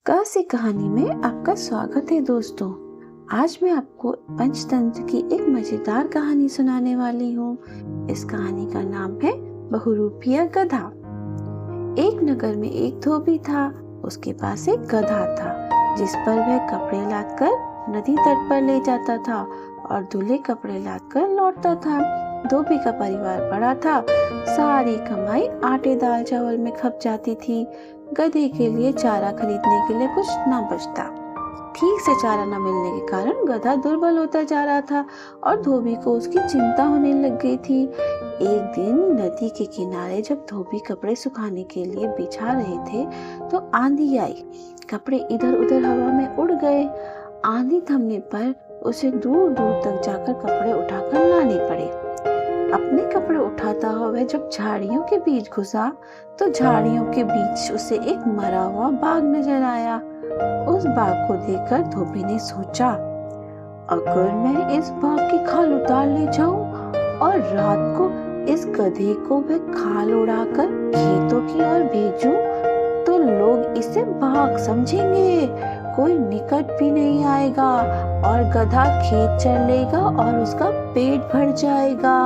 क से कहानी में आपका स्वागत है दोस्तों। आज मैं आपको पंचतंत्र की एक मजेदार कहानी सुनाने वाली हूँ। इस कहानी का नाम है बहुरूपिया गधा। एक नगर में एक धोबी था। उसके पास एक गधा था जिस पर वह कपड़े लादकर नदी तट पर ले जाता था और धुले कपड़े लादकर लौटता था। धोबी का परिवार बड़ा था। सारी कमाई आटे दाल चावल में खप जाती थी। गधे के लिए चारा खरीदने के लिए कुछ न बचता। ठीक से चारा न मिलने के कारण गधा दुर्बल होता जा रहा था और धोबी को उसकी चिंता होने लग गई थी। एक दिन नदी के किनारे जब धोबी कपड़े सुखाने के लिए बिछा रहे थे तो आंधी आई। कपड़े इधर उधर हवा में उड़ गए। आंधी थमने पर उसे दूर दूर तक जाकर कपड़े उठाकर लाने पड़े। अपने कपड़े उठाता हुआ वह जब झाड़ियों के बीच घुसा तो झाड़ियों के बीच उसे एक मरा हुआ बाघ नजर आया। उस बाघ को देखकर धोबी ने सोचा, अगर मैं इस बाघ की खाल उतार ले जाऊं और रात को इस गधे को वह खाल उड़ाकर खेतों की ओर भेजूं तो लोग इसे बाघ समझेंगे, कोई निकट भी नहीं आएगा और गधा खेत चर लेगा और उसका पेट भर जाएगा।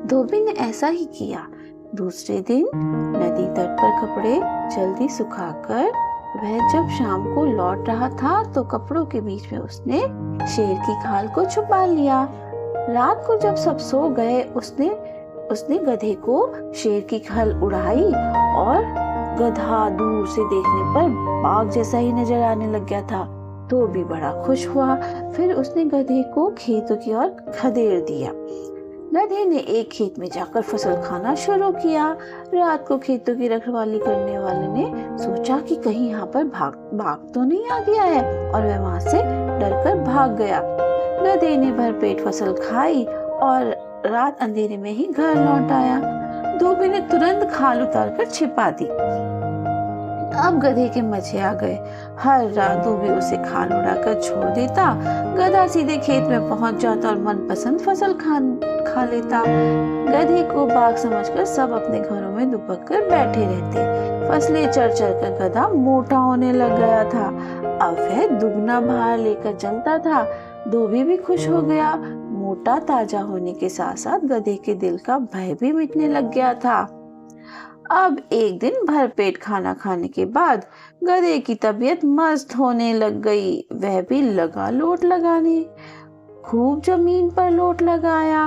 धोबी ने ऐसा ही किया। दूसरे दिन नदी तट पर कपड़े जल्दी सुखाकर वह जब शाम को लौट रहा था तो कपड़ों के बीच में उसने शेर की खाल को छुपा लिया। रात को जब सब सो गए उसने गधे को शेर की खाल उड़ाई और गधा दूर से देखने पर बाघ जैसा ही नजर आने लग गया था। तो भी बड़ा खुश हुआ। फिर उसने गधे को खेतों की ओर खदेड़ दिया। गधे ने एक खेत में जाकर फसल खाना शुरू किया। रात को खेतों की रखवाली करने वाले ने सोचा कि कहीं यहाँ पर बाघ तो नहीं आ गया है और वह वहां से डरकर भाग गया। गधे ने भरपेट फसल खाई और रात अंधेरे में ही घर लौट आया। धोबी ने तुरंत खाल उतारकर छिपा दी। अब गधे के मजे आ गए। हर रात धोबी उसे खाल उड़ाकर छोड़ देता। गधा सीधे खेत में पहुंच जाता और मनपसंद फसल खा लेता। गधे को बाघ समझकर सब अपने घरों में दुबक कर बैठे रहते। फसलें चर चर कर गधा मोटा होने लग गया था। अब वह दुगना भार लेकर चलता था। धोबी भी खुश हो गया। मोटा ताजा होने के साथ साथ गधे के दिल का भय भी मिटने लग गया था। अब एक दिन भरपेट खाना खाने के बाद गधे की तबीयत मस्त होने लग गई। वह भी लगा लोट लगाने। खूब जमीन पर लोट लगाया।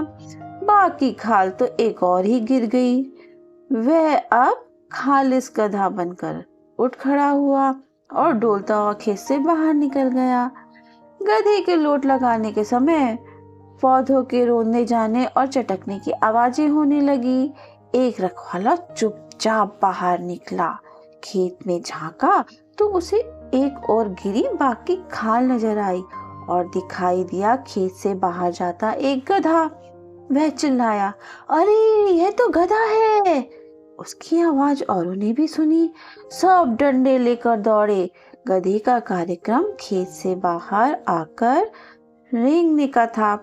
बाकी खाल तो एक और ही गिर गई। वह अब खालिस गधा बनकर उठ खड़ा हुआ और डोलता हुआ खेत से बाहर निकल गया। गधे के लोट लगाने के समय पौधों के रोने जाने और चटकने की आवाजें होने लगी। एक रखवाला चुपचाप बाहर निकला। खेत में झांका तो उसे एक और गिरी बाघ की खाल नजर आई और दिखाई दिया खेत से बाहर जाता एक गधा। वह चिल्लाया, अरे यह तो गधा है। उसकी आवाज औरों ने भी सुनी। सब डंडे लेकर दौड़े। गधे का कार्यक्रम खेत से बाहर आकर रेंगने का था।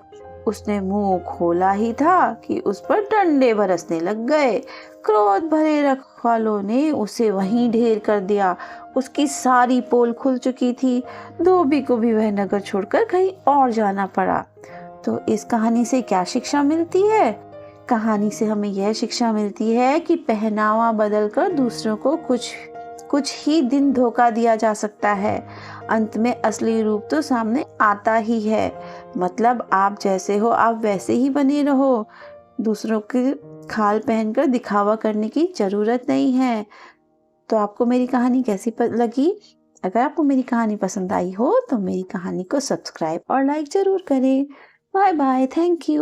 उसने मुंह खोला ही था कि उस पर डंडे बरसने लग गए। क्रोध भरे रखवालों ने उसे वहीं ढेर कर दिया। उसकी सारी पोल खुल चुकी थी। धोबी को भी वह नगर छोड़कर कहीं और जाना पड़ा। तो इस कहानी से क्या शिक्षा मिलती है? कहानी से हमें यह शिक्षा मिलती है कि पहनावा बदलकर दूसरों को कुछ ही दिन धोखा दिया जा सकता है। अंत में असली रूप तो सामने आता ही है। मतलब आप जैसे हो आप वैसे ही बने रहो। दूसरों की खाल पहनकर दिखावा करने की जरूरत नहीं है। तो आपको मेरी कहानी कैसी लगी? अगर आपको मेरी कहानी पसंद आई हो तो मेरी कहानी को सब्सक्राइब और लाइक जरूर करें। Bye bye, thank you.